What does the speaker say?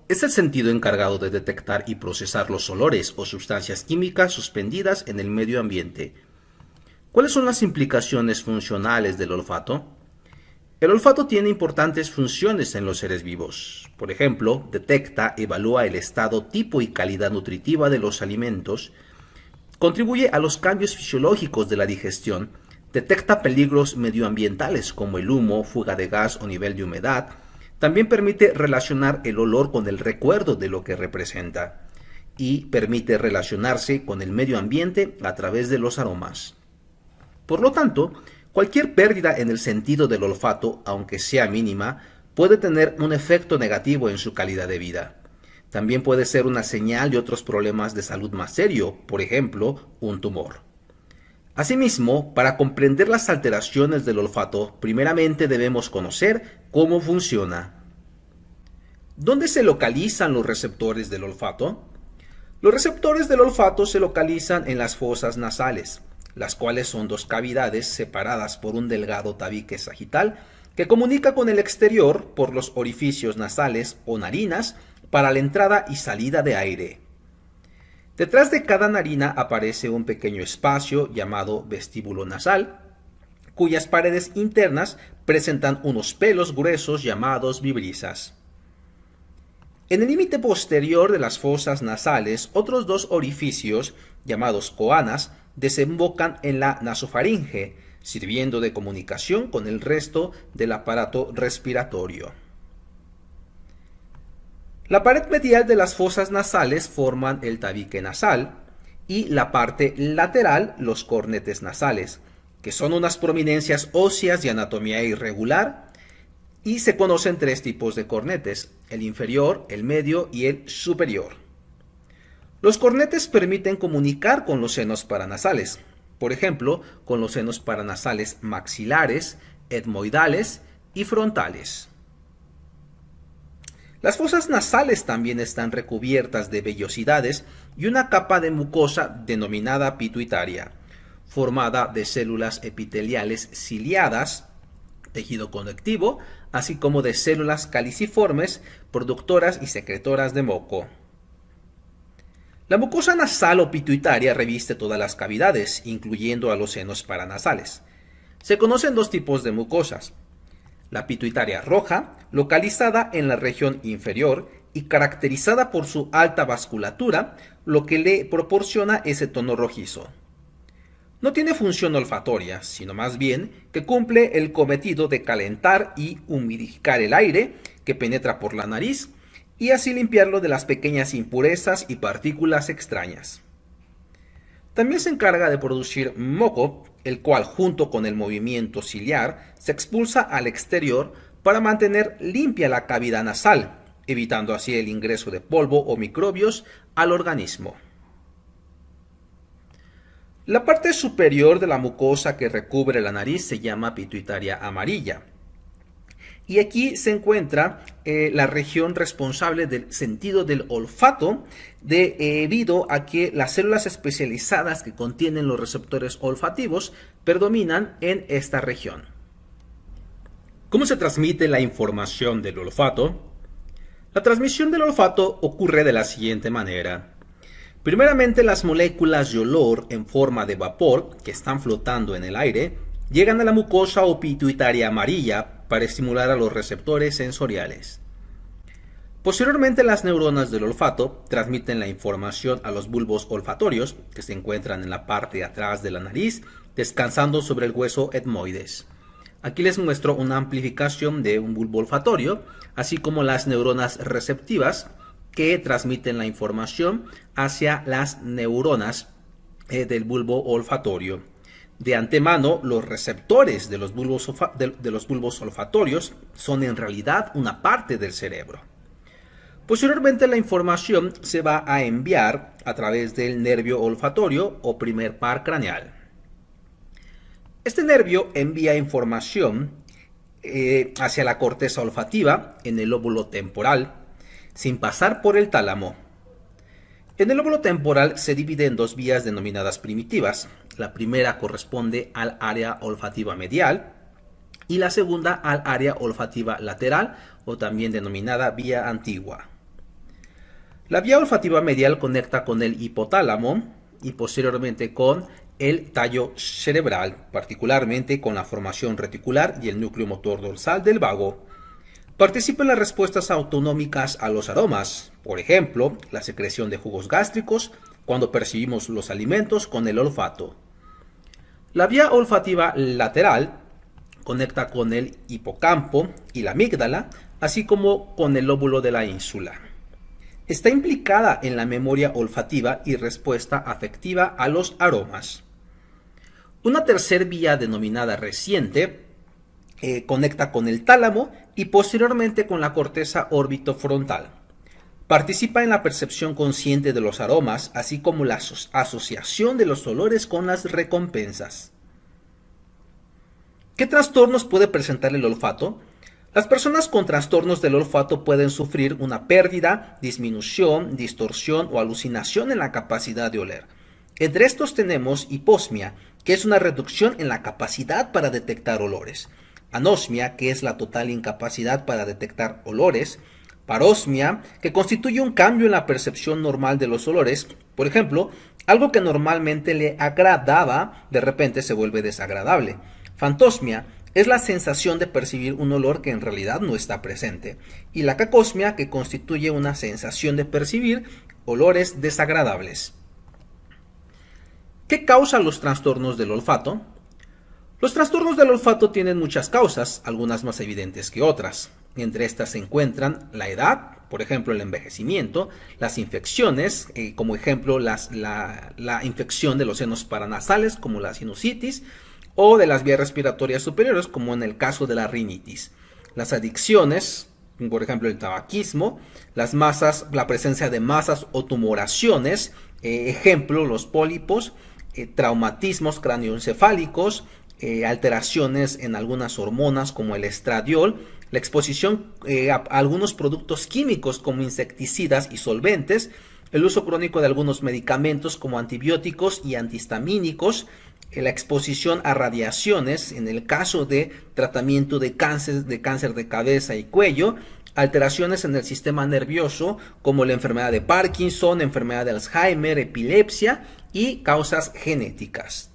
Es el sentido encargado de detectar y procesar los olores o sustancias químicas suspendidas en el medio ambiente. ¿Cuáles son las implicaciones funcionales del olfato? El olfato tiene importantes funciones en los seres vivos. Por ejemplo, detecta, evalúa el estado, tipo y calidad nutritiva de los alimentos, contribuye a los cambios fisiológicos de la digestión, detecta peligros medioambientales como el humo, fuga de gas o nivel de humedad. También permite relacionar el olor con el recuerdo de lo que representa y permite relacionarse con el medio ambiente a través de los aromas. Por lo tanto, cualquier pérdida en el sentido del olfato, aunque sea mínima, puede tener un efecto negativo en su calidad de vida. También puede ser una señal de otros problemas de salud más serios, por ejemplo, un tumor. Asimismo, para comprender las alteraciones del olfato, primeramente debemos conocer cómo funciona. ¿Dónde se localizan los receptores del olfato? Los receptores del olfato se localizan en las fosas nasales, las cuales son dos cavidades separadas por un delgado tabique sagital que comunica con el exterior por los orificios nasales o narinas para la entrada y salida de aire. Detrás de cada narina aparece un pequeño espacio llamado vestíbulo nasal, cuyas paredes internas presentan unos pelos gruesos llamados vibrisas. En el límite posterior de las fosas nasales, otros dos orificios, llamados coanas, desembocan en la nasofaringe, sirviendo de comunicación con el resto del aparato respiratorio. La pared medial de las fosas nasales forman el tabique nasal y la parte lateral los cornetes nasales, que son unas prominencias óseas de anatomía irregular, y se conocen tres tipos de cornetes: el inferior, el medio y el superior. Los cornetes permiten comunicar con los senos paranasales, por ejemplo, con los senos paranasales maxilares, etmoidales y frontales. Las fosas nasales también están recubiertas de vellosidades y una capa de mucosa denominada pituitaria, formada de células epiteliales ciliadas, tejido conectivo, así como de células caliciformes, productoras y secretoras de moco. La mucosa nasal o pituitaria reviste todas las cavidades, incluyendo a los senos paranasales. Se conocen dos tipos de mucosas: la pituitaria roja, localizada en la región inferior y caracterizada por su alta vasculatura, lo que le proporciona ese tono rojizo. No tiene función olfatoria, sino más bien que cumple el cometido de calentar y humidificar el aire que penetra por la nariz y así limpiarlo de las pequeñas impurezas y partículas extrañas. También se encarga de producir moco, el cual junto con el movimiento ciliar se expulsa al exterior para mantener limpia la cavidad nasal, evitando así el ingreso de polvo o microbios al organismo. La parte superior de la mucosa que recubre la nariz se llama pituitaria amarilla. Y aquí se encuentra la región responsable del sentido del olfato, debido a que las células especializadas que contienen los receptores olfativos predominan en esta región. ¿Cómo se transmite la información del olfato? La transmisión del olfato ocurre de la siguiente manera. Primeramente, las moléculas de olor en forma de vapor que están flotando en el aire llegan a la mucosa o pituitaria amarilla para estimular a los receptores sensoriales. Posteriormente, las neuronas del olfato transmiten la información a los bulbos olfatorios que se encuentran en la parte de atrás de la nariz, descansando sobre el hueso etmoides. Aquí les muestro una amplificación de un bulbo olfatorio, así como las neuronas receptivas que transmiten la información hacia las neuronas del bulbo olfatorio. De antemano, los receptores de los bulbos olfatorios son en realidad una parte del cerebro. Posteriormente, la información se va a enviar a través del nervio olfatorio o primer par craneal. Este nervio envía información hacia la corteza olfativa en el lóbulo temporal, sin pasar por el tálamo. En el lóbulo temporal se divide en dos vías denominadas primitivas. La primera corresponde al área olfativa medial y la segunda al área olfativa lateral, o también denominada vía antigua. La vía olfativa medial conecta con el hipotálamo y posteriormente con el tallo cerebral, particularmente con la formación reticular y el núcleo motor dorsal del vago. Participa en las respuestas autonómicas a los aromas, por ejemplo, la secreción de jugos gástricos cuando percibimos los alimentos con el olfato. La vía olfativa lateral conecta con el hipocampo y la amígdala, así como con el lóbulo de la ínsula. Está implicada en la memoria olfativa y respuesta afectiva a los aromas. Una tercera vía denominada reciente conecta con el tálamo y posteriormente con la corteza orbitofrontal. Participa en la percepción consciente de los aromas, así como la asociación de los olores con las recompensas. ¿Qué trastornos puede presentar el olfato? Las personas con trastornos del olfato pueden sufrir una pérdida, disminución, distorsión o alucinación en la capacidad de oler. Entre estos tenemos hiposmia, que es una reducción en la capacidad para detectar olores. Anosmia, que es la total incapacidad para detectar olores. Parosmia, que constituye un cambio en la percepción normal de los olores. Por ejemplo, algo que normalmente le agradaba, de repente se vuelve desagradable. Fantosmia es la sensación de percibir un olor que en realidad no está presente. Y la cacosmia, que constituye una sensación de percibir olores desagradables. ¿Qué causa los trastornos del olfato? Los trastornos del olfato tienen muchas causas, algunas más evidentes que otras. Entre estas se encuentran la edad, por ejemplo el envejecimiento, las infecciones, como ejemplo la infección de los senos paranasales como la sinusitis, o de las vías respiratorias superiores como en el caso de la rinitis. Las adicciones, por ejemplo el tabaquismo, la presencia de masas o tumoraciones, ejemplo los pólipos, traumatismos cráneoencefálicos, alteraciones en algunas hormonas como el estradiol, la exposición a algunos productos químicos como insecticidas y solventes, el uso crónico de algunos medicamentos como antibióticos y antihistamínicos, la exposición a radiaciones en el caso de tratamiento de cáncer de cabeza y cuello, alteraciones en el sistema nervioso como la enfermedad de Parkinson, enfermedad de Alzheimer, epilepsia y causas genéticas.